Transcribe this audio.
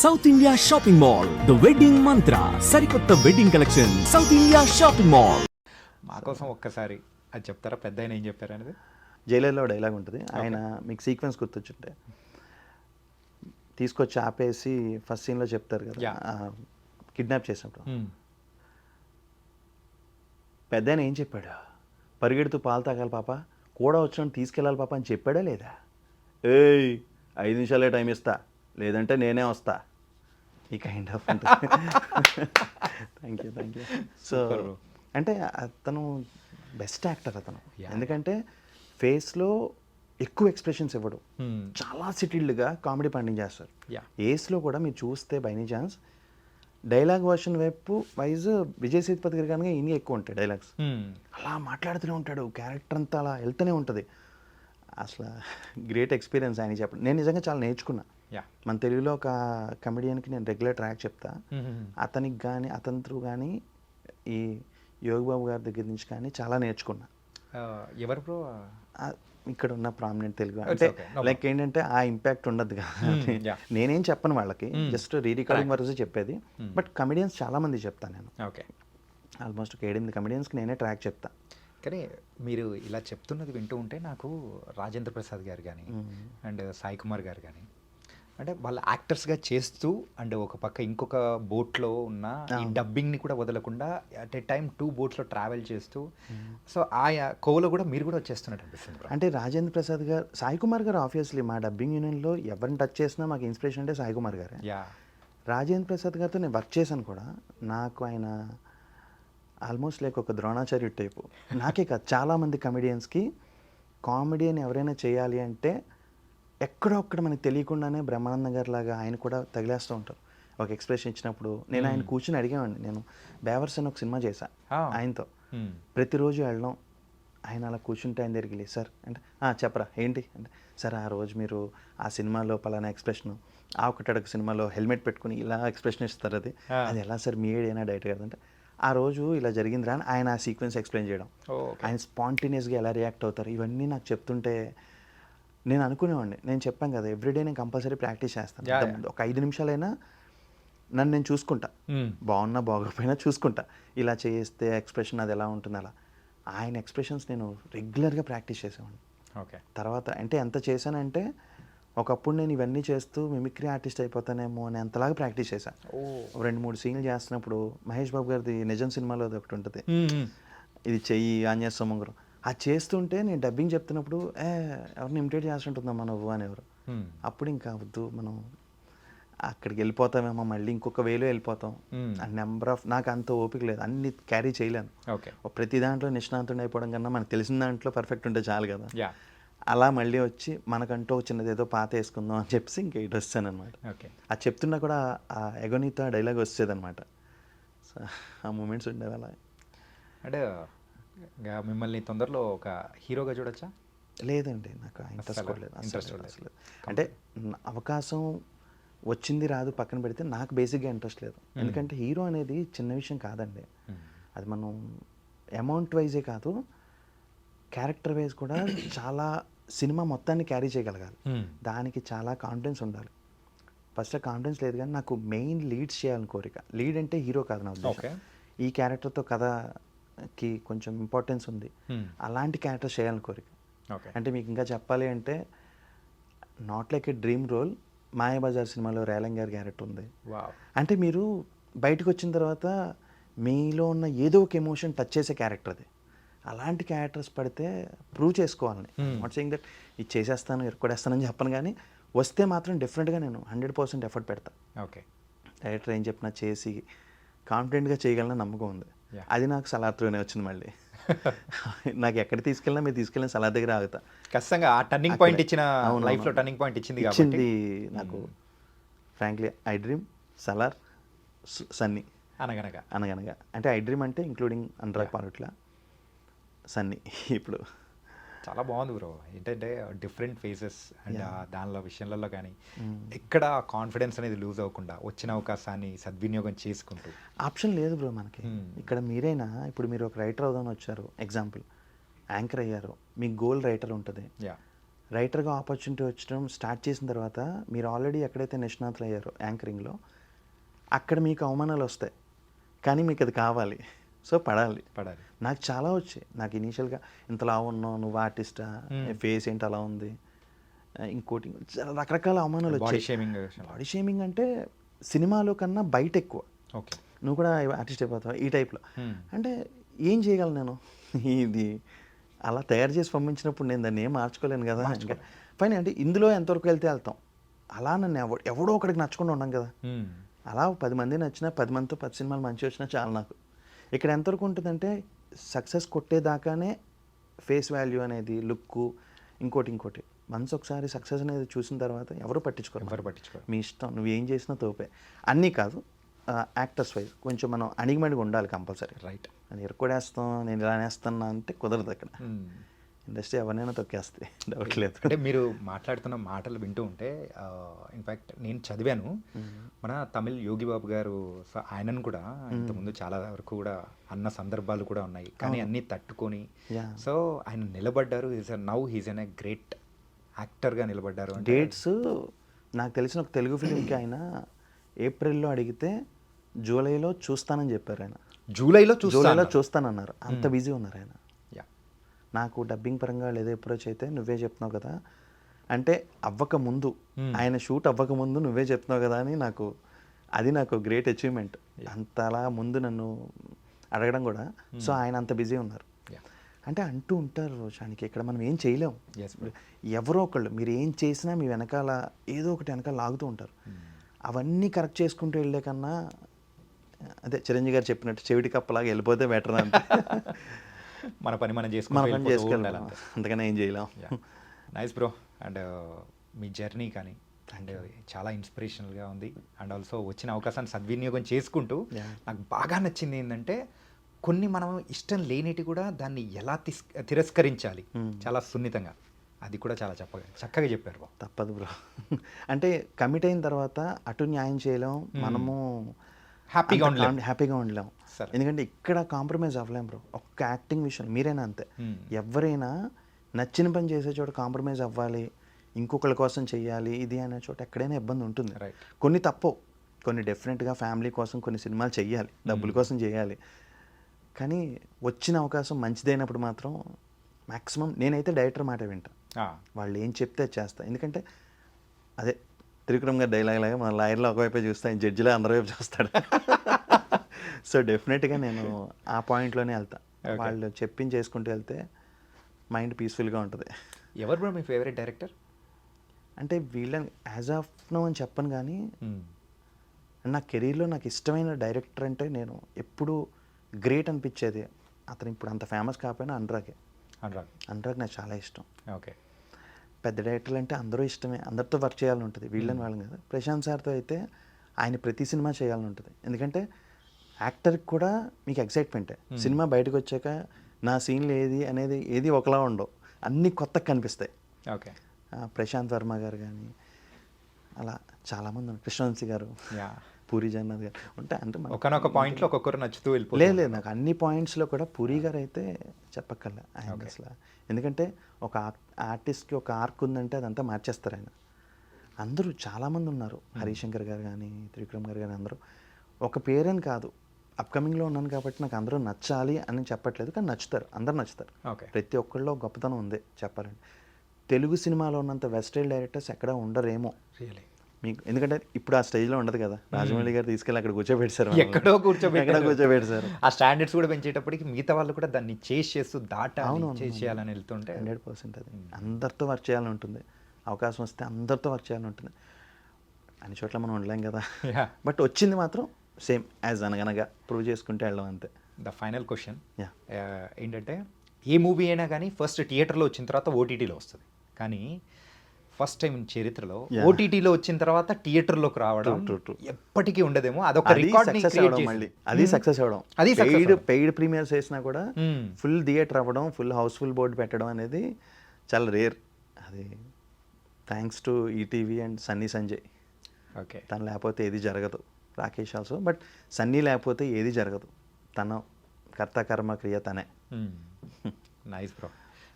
South India shopping mall the wedding మంత్ర సరికొత్త wedding collection south India shopping mall. మా కోసం ఒక్కసారి అది చెప్తారా, పెద్ద ఆయన ఏం చెప్పారు అనేది? జైలర్లో డైలాగ్ ఉంటుంది, ఆయన మీకు సీక్వెన్స్ గుర్తొచ్చుంటే తీసుకొచ్చి ఆపేసి ఫస్ట్ సీన్లో చెప్తారు కదా, కిడ్నాప్ చేసినప్పుడు పెద్ద ఆయన ఏం చెప్పాడు? పరిగెడుతూ పాలు తాగాలి పాప, కూడా వచ్చినట్టు తీసుకెళ్ళాలి పాప అని చెప్పాడా లేదా? ఏయ్ 5 నిమిషాలే టైం ఇస్తా, లేదంటే నేనే వస్తా, ఈ కైండ్ ఆఫ్ ఉంటుంది. Thank you. సో అంటే అతను బెస్ట్ యాక్టర్ అతను, ఎందుకంటే ఫేస్లో ఎక్కువ ఎక్స్ప్రెషన్స్ ఇవ్వడు, చాలా సెటిల్డ్గా కామెడీ పండించేస్తారు. ఏస్లో కూడా మీరు చూస్తే by any chance dialogue version wise Vijay Sethupathi గారి కనుక ఇన్ని ఎక్కువ ఉంటాయి డైలాగ్స్, అలా మాట్లాడుతూనే ఉంటాడు, క్యారెక్టర్ అంతా అలా వెళ్తూనే ఉంటుంది. అసలు గ్రేట్ ఎక్స్పీరియన్స్ ఆయన చెప్పండి. నేను నిజంగా చాలా నేర్చుకున్నా. మన తెలుగులో ఒక కమెడియన్కి నేను రెగ్యులర్ ట్రాక్ చెప్తా, అతనికి కానీ అతని త్రూ కానీ ఈ యోగి బాబు గారి దగ్గర నుంచి కానీ చాలా నేర్చుకున్నా. ఎవరు బ్రో? ఇక్కడ ఉన్న ప్రామినెంట్ తెలుగు అంటే లైక్ ఏంటంటే ఆ ఇంపాక్ట్ ఉండదు కదా, నేనేం చెప్పను వాళ్ళకి, జస్ట్ రీరికార్డింగ్ వరకు చెప్పేది. బట్ కమెడియన్స్ చాలా మంది చెప్తాను నేను, ఆల్మోస్ట్ ఒక 7-8 కమెడియన్స్కి నేనే ట్రాక్ చెప్తా. కానీ మీరు ఇలా చెప్తున్నది వింటూ ఉంటే నాకు రాజేంద్ర ప్రసాద్ గారు కానీ అండ్ సాయి కుమార్ గారు కానీ, అంటే వాళ్ళ యాక్టర్స్గా చేస్తూ అండ్ ఒక పక్క ఇంకొక బోట్లో ఉన్న ఈ డబ్బింగ్ని కూడా వదలకుండా అట్ ఏ టైం 2 బోట్స్లో ట్రావెల్ చేస్తూ, సో ఆ కోవలో కూడా మీరు కూడా వచ్చేస్తున్నట్టు అనిపిస్తుంది. అంటే రాజేంద్ర ప్రసాద్ గారు, సాయి కుమార్ గారు ఆబ్వియస్లీ మా డబ్బింగ్ యూనియన్లో ఎవరిని టచ్ చేసినా మాకు ఇన్స్పిరేషన్ అంటే సాయి కుమార్ గారే. రాజేంద్ర ప్రసాద్ గారితో నేను వర్క్ చేశాను కూడా, నాకు ఆయన ఆల్మోస్ట్ లైక్ ఒక ద్రోణాచార్యుడు టైపు. నాకే కాదు, చాలామంది కమెడియన్స్కి కామెడియన్ ఎవరైనా చేయాలి అంటే ఎక్కడో ఒక్కడ మనకు తెలియకుండానే బ్రహ్మానందం గారి లాగా ఆయన కూడా తగిలేస్తూ ఉంటారు. ఒక ఎక్స్ప్రెషన్ ఇచ్చినప్పుడు నేను ఆయన కూర్చొని అడిగామండి, నేను బేవర్స్ అని ఒక సినిమా చేశా ఆయనతో, ప్రతిరోజు వెళ్ళడం, ఆయన అలా కూర్చుంటే ఆయన దగ్గరికి వెళ్ళి సార్ అంటే చెప్పరా ఏంటి అంటే, సార్ ఆ రోజు మీరు ఆ సినిమాలో పలానా ఎక్స్ప్రెషన్, ఆ ఒకటడక సినిమాలో హెల్మెట్ పెట్టుకుని ఇలా ఎక్స్ప్రెషన్ ఇస్తారు, అది ఎలా సార్ మీ ఏడైనా డైరెక్ట్ కదంటే, ఆ రోజు ఇలా జరిగిందిరా అని ఆయన ఆ సీక్వెన్స్ ఎక్స్ప్లెయిన్ చేయడం, ఆయన స్పాంటేనియస్గా ఎలా రియాక్ట్ అవుతారు, ఇవన్నీ నాకు చెప్తుంటే నేను అనుకునేవాడిని. నేను చెప్పాను కదా, ఎవ్రీడే నేను కంపల్సరీ ప్రాక్టీస్ చేస్తాను. ఒక 5 నిమిషాలైనా నన్ను నేను చూసుకుంటా, బాగున్నా బాగోకపోయినా చూసుకుంటా, ఇలా చేస్తే ఎక్స్ప్రెషన్ అది ఎలా ఉంటుంది అలా. ఆయన ఎక్స్ప్రెషన్స్ నేను రెగ్యులర్గా ప్రాక్టీస్ చేసేవాడిని. తర్వాత అంటే ఎంత చేశానంటే, ఒకప్పుడు నేను ఇవన్నీ చేస్తూ మిమిక్రీ ఆర్టిస్ట్ అయిపోతానేమో అని అంతలాగా ప్రాక్టీస్ చేశాను. 2-3 సీన్లు చేస్తున్నప్పుడు మహేష్ బాబు గారిది నిజం సినిమాలో అది ఒకటి ఉంటుంది, ఇది చెయ్యి ఆంజనేయ సోమంగరం, అది చేస్తుంటే నేను డబ్బింగ్ చెప్తున్నప్పుడు ఎవరిని ఇమిటేట్ చేస్తుంటుందమ్మా నువ్వు అనేవారు. అప్పుడు ఇంకా వద్దు, మనం అక్కడికి వెళ్ళిపోతామేమో, మళ్ళీ ఇంకొక వేలో వెళ్ళిపోతాం, ఆ నెంబర్ ఆఫ్, నాకు అంత ఓపిక లేదు, అన్ని క్యారీ చేయలేను. ప్రతి దాంట్లో నిష్ణాంతుడు అయిపోవడం కన్నా మనకు తెలిసిన దాంట్లో పర్ఫెక్ట్ ఉంటే చాలు కదా. అలా మళ్ళీ వచ్చి మనకంటూ చిన్నది ఏదో పాత వేసుకుందాం అని చెప్పేసి ఇంక ఇటు వచ్చాను అనమాట. అది చెప్తున్నా కూడా ఆ ఎగోనీతో డైలాగ్ వచ్చేదనమాట. సో ఆ మూమెంట్స్ ఉండేవి అలా. అంటే మిమ్మల్ని తొందరలో ఒక హీరోగా చూడొచ్చా? లేదండి, నాకు ఇంట్రెస్ట్ లేదు. అంటే అవకాశం వచ్చింది రాదు పక్కన పెడితే, నాకు బేసిక్గా ఇంట్రెస్ట్ లేదు. ఎందుకంటే హీరో అనేది చిన్న విషయం కాదండి, అది మనం అమౌంట్ వైజే కాదు, క్యారెక్టర్ వైజ్ కూడా చాలా సినిమా మొత్తాన్ని క్యారీ చేయగలగాలి. దానికి చాలా కాన్ఫిడెన్స్ ఉండాలి. ఫస్ట్ కాన్ఫిడెన్స్ లేదు, కానీ నాకు మెయిన్ లీడ్స్ చేయాలని కోరిక. లీడ్ అంటే హీరో కాదు నా ఉద్దేశం, ఈ క్యారెక్టర్తో కథకి కొంచెం ఇంపార్టెన్స్ ఉంది, అలాంటి క్యారెక్టర్ చేయాలని కోరిక. అంటే మీకు ఇంకా చెప్పాలి అంటే, not like a dream role, Mayabazar సినిమాలో రేలంగ్ గారి క్యారెక్టర్ ఉంది. అంటే మీరు బయటకు వచ్చిన తర్వాత మీలో ఉన్న ఏదో ఒక ఎమోషన్ టచ్ చేసే క్యారెక్టర్ అది. అలాంటి క్యారెక్టర్స్ పడితే ప్రూవ్ చేసుకోవాలని, నాట్ సేయింగ్ దట్ ఇది చేసేస్తాను ఎరుకొడేస్తానని చెప్పను, కానీ వస్తే మాత్రం డెఫినెట్గా నేను 100% ఎఫర్ట్ పెడతా. డైరెక్టర్ ఏం చెప్పినా చేసి కాన్ఫిడెంట్గా చేయగలన నమ్మకం ఉంది. అది నాకు సలార్ త్రూనే వచ్చింది. మళ్ళీ నాకు ఎక్కడ తీసుకెళ్ళినా మీరు తీసుకెళ్ళిన సలార్ దగ్గర ఆగుతా. ఖచ్చితంగా ఆ టర్నింగ్ పాయింట్ ఇచ్చిన, లైఫ్లో టర్నింగ్ పాయింట్ ఇచ్చింది నాకు. Frankly I dream, Salaar, Sunny, అనగనగా అంటే ఐ డ్రీమ్ అంటే ఇంక్లూడింగ్ అనురాగ్ పారుట్ల, సన్నీ. ఇప్పుడు చాలా బాగుంది బ్రో, ఏంటంటే డిఫరెంట్ ఫేసెస్ అండ్ దానిలో విషయాలలో కానీ ఎక్కడ కాన్ఫిడెన్స్ అనేది లూజ్ అవ్వకుండా వచ్చిన అవకాశాన్ని సద్వినియోగం చేసుకుంటూ. ఆప్షన్ లేదు బ్రో మనకి ఇక్కడ. మీరైనా ఇప్పుడు మీరు ఒక రైటర్ అవుదామని వచ్చారు, ఎగ్జాంపుల్ యాంకర్ అయ్యారు, మీ గోల్ రైటర్ ఉంటుంది, రైటర్గా ఆపర్చునిటీ వచ్చడం స్టార్ట్ చేసిన తర్వాత మీరు ఆల్రెడీ ఎక్కడైతే నిష్ణాతులు అయ్యారో యాంకరింగ్లో అక్కడ మీకు అవమానాలు వస్తాయి, కానీ మీకు అది కావాలి, సో పడాలి. నాకు చాలా వచ్చాయి. నాకు ఇనీషియల్గా ఇంత లావు ఉన్నావు, నువ్వు ఆర్టిస్టా, ఫేస్ ఏంటి అలా ఉంది, ఇంకోటి చాలా రకరకాల అవమానాలు వచ్చాయి. బాడీ షేమింగ్ అంటే సినిమాలో కన్నా బయట ఎక్కువ. ఓకే, నువ్వు కూడా ఆర్టిస్ట్ అయిపోతావు ఈ టైప్లో. అంటే ఏం చేయగలను నేను? ఇది అలా తయారు చేసి పంపించినప్పుడు నేను దాన్ని ఏం మార్చుకోలేను కదా. ఇంకా ఫైన్ అంటే ఇందులో ఎంతవరకు వెళ్తాం. అలా నన్ను ఎవడో ఒకడికి నచ్చకుండా ఉన్నాం కదా. అలా 10 మంది నచ్చినా 10 మందితో 10 సినిమాలు మంచి వచ్చినా చాలు నాకు. ఇక్కడ ఎంతవరకు ఉంటుందంటే సక్సెస్ కొట్టేదాకానే ఫేస్ వాల్యూ అనేది, లుక్కు, ఇంకోటి మనసు ఒకసారి సక్సెస్ అనేది చూసిన తర్వాత ఎవరు పట్టించుకోరు. మీ ఇష్టం, నువ్వు ఏం చేసినా తోపే. అన్నీ కాదు, యాక్టర్స్ వైజ్ కొంచెం మనం అణిగిమణిగా ఉండాలి కంపల్సరీ. రైట్. నేను ఎరకొడేస్తాం, నేను ఇలా నేస్తున్నా అంటే కుదరదు. అక్కడ ఇండస్ట్రీ ఎవరినైనా తొక్కేస్తే డౌట్ లేదు. అంటే మీరు మాట్లాడుతున్న మాటలు వింటూ ఉంటే ఇన్ఫ్యాక్ట్ నేను చదివాను, మన తమిళ్ యోగి బాబు గారు ఆయనను కూడా ఇంతకుముందు చాలా వరకు కూడా అన్న సందర్భాలు కూడా ఉన్నాయి, కానీ అన్నీ తట్టుకొని సో ఆయన నిలబడ్డారు. హీస్ ఎన్ ఏ గ్రేట్ యాక్టర్గా నిలబడ్డారు. డేట్స్ నాకు తెలిసిన ఒక తెలుగు ఫిలింకి ఆయన ఏప్రిల్లో అడిగితే జూలైలో చూస్తానని చెప్పారు. ఆయన జూలైలో చూస్తానన్నారు. అంత బిజీ ఉన్నారు ఆయన. నాకు డబ్బింగ్ పరంగా లేదా అప్రోచ్ అయితే నువ్వే చెప్తున్నావు కదా అంటే అవ్వక ముందు, ఆయన షూట్ అవ్వక ముందు నువ్వే చెప్తున్నావు కదా అని నాకు గ్రేట్ అచీవ్మెంట్. అంతలా ముందు నన్ను అడగడం కూడా. సో ఆయన అంత బిజీ ఉన్నారు. అంటే అంటూ ఉంటారు రోషానికి, ఇక్కడ మనం ఏం చేయలేం. ఎవరో ఒకళ్ళు మీరు ఏం చేసినా మీ వెనకాల ఏదో ఒకటి వెనకాల లాగుతూ ఉంటారు. అవన్నీ కరెక్ట్ చేసుకుంటూ వెళ్ళే కన్నా అదే చిరంజీవి గారు చెప్పినట్టు చెవిటి కప్పలాగా వెళ్ళిపోతే బెటర్ అంతే. మన పని మనం చేసుకోవాలి, అంతకన్నా ఏం చేయలేం. Nice bro. And me journey కానీ అండ్ చాలా ఇన్స్పిరేషనల్గా ఉంది. అండ్ ఆల్సో వచ్చిన అవకాశాన్ని సద్వినియోగం చేసుకుంటూ నాకు బాగా నచ్చింది ఏంటంటే కొన్ని మనం ఇష్టం లేనిటి కూడా దాన్ని ఎలా తిరస్కరించాలి చాలా సున్నితంగా, అది కూడా చాలా చక్కగా చెప్పారు బ్రో. తప్పదు బ్రో. అంటే కమిట్ అయిన తర్వాత అటు న్యాయం చేయలేం, మనము హ్యాపీగా ఉండలేం. ఎందుకంటే ఇక్కడ కాంప్రమైజ్ అవ్వలేం బ్రో. ఒక్క యాక్టింగ్ విషయం మీరైనా అంతే, ఎవరైనా నచ్చిన పని చేసే చోట కాంప్రమైజ్ అవ్వాలి, ఇంకొకరి కోసం చెయ్యాలి ఇది అనే చోట ఎక్కడైనా ఇబ్బంది ఉంటుంది. కొన్ని తప్పవు, కొన్ని డెఫినెట్గా ఫ్యామిలీ కోసం కొన్ని సినిమాలు చెయ్యాలి, డబ్బుల కోసం చేయాలి. కానీ వచ్చిన అవకాశం మంచిదైనప్పుడు మాత్రం మ్యాక్సిమం నేనైతే డైరెక్టర్ మాట వింటా. వాళ్ళు ఏం చెప్తే చేస్తా. ఎందుకంటే అదే త్రివిక్రమ్ గారి డైలాగ్ లాగా మన లాయర్లో ఒకవైపే చూస్తాను, జడ్జిలో అందరి వైపు చూస్తాడు. సో డెఫినెట్గా నేను ఆ పాయింట్లోనే వెళ్తా. వాళ్ళు చెప్పింది చేసుకుంటూ వెళ్తే మైండ్ పీస్ఫుల్గా ఉంటుంది. ఎవరు బ్రో మీ ఫేవరెట్ డైరెక్టర్? అంటే వీళ్ళని యాజ్ ఆఫ్ నో అని చెప్పను, కానీ నా కెరీర్లో నాకు ఇష్టమైన డైరెక్టర్ అంటే నేను ఎప్పుడు గ్రేట్ అనిపించేది అతను ఇప్పుడు అంత ఫేమస్ కాకపోయినా అనురాగ్ నాకు చాలా ఇష్టం. ఓకే. పెద్ద డైరెక్టర్లు అంటే అందరూ ఇష్టమే, అందరితో వర్క్ చేయాలని ఉంటుంది, వీళ్ళని వాళ్ళని కదా. ప్రశాంత్ సార్తో అయితే ఆయన ప్రతి సినిమా చేయాలని ఉంటుంది. ఎందుకంటే యాక్టర్కి కూడా మీకు ఎక్సైట్మెంటే. సినిమా బయటకు వచ్చాక నా సీన్లు ఏది ఒకలా ఉండవు, అన్నీ కొత్తగా కనిపిస్తాయి. ఓకే. ప్రశాంత్ వర్మ గారు కానీ అలా చాలామంది ఉన్నారు, కృష్ణవంశీ గారు, పూరి జగన్నాథ్ గారు ఉంటే అంటే ఒకనొక పాయింట్లో ఒక్కొక్కరు నచ్చుతూ లేదు నాకు అన్ని పాయింట్స్లో కూడా పూరి గారు అయితే చెప్పక్కర్లే ఆయన అసలు. ఎందుకంటే ఒక ఆర్టిస్ట్కి ఒక ఆర్క్ ఉందంటే అదంతా మార్చేస్తారు ఆయన. అందరూ చాలామంది ఉన్నారు, హరిశంకర్ గారు కానీ త్రివిక్రమ్ గారు కానీ అందరూ. ఒక పేరని కాదు, అప్కమింగ్లో ఉన్నాను కాబట్టి నాకు అందరూ నచ్చాలి అని చెప్పట్లేదు, కానీ నచ్చుతారు, అందరూ నచ్చుతారు. ప్రతి ఒక్కళ్ళలో గొప్పతనం ఉంది చెప్పాలంటే. తెలుగు సినిమాలో ఉన్నంత వెస్టైల్ డైరెక్టర్స్ ఎక్కడ ఉండరేమో మీకు. ఎందుకంటే ఇప్పుడు ఆ స్టేజ్లో ఉండదు కదా. రాజమౌళి గారు తీసుకెళ్ళి అక్కడ కూర్చోబెట్టారు, ఎక్కడో కూర్చోబెట్టారు. ఆ స్టాండర్డ్స్ కూడా పెంచేటప్పటికి మిగతా వాళ్ళు కూడా దాన్ని చేస్తూ చేయాలని వెళ్తుంటే 100% అది అందరితో వర్క్ చేయాలని ఉంటుంది. అవకాశం వస్తే అందరితో వర్క్ చేయాలని ఉంటుంది. అన్ని చోట్ల మనం ఉండలేం కదా. బట్ వచ్చింది మాత్రం సేమ్ యాజ్ అనగనగా ప్రూవ్ చేసుకుంటే వెళ్ళడం అంతే. ద ఫైనల్ క్వశ్చన్ ఏంటంటే ఏ మూవీ అయినా కానీ ఫస్ట్ థియేటర్లో వచ్చిన తర్వాత ఓటీటీలో వస్తుంది, కానీ ఫస్ట్ టైం చరిత్రలో ఓటీటీలో వచ్చిన తర్వాత థియేటర్లోకి రావడం ఎప్పటికీ ఉండదేమో. అదొక రికార్డ్ మళ్ళీ అది సక్సెస్ అవ్వడం. అది పెయిడ్ ప్రీమియర్స్ వేసినా కూడా ఫుల్ థియేటర్ అవ్వడం, ఫుల్ హౌస్ఫుల్ బోర్డు పెట్టడం అనేది చాలా రేర్. అది thanks to ETV and Sunny Sanjay. Okay. తను లేకపోతే ఏది జరగదు. రాకేష్ ఆల్సో, బట్ సన్నీ లేకపోతే ఏది జరగదు. తన కర్త కర్మ క్రియ తనే. Nice bro.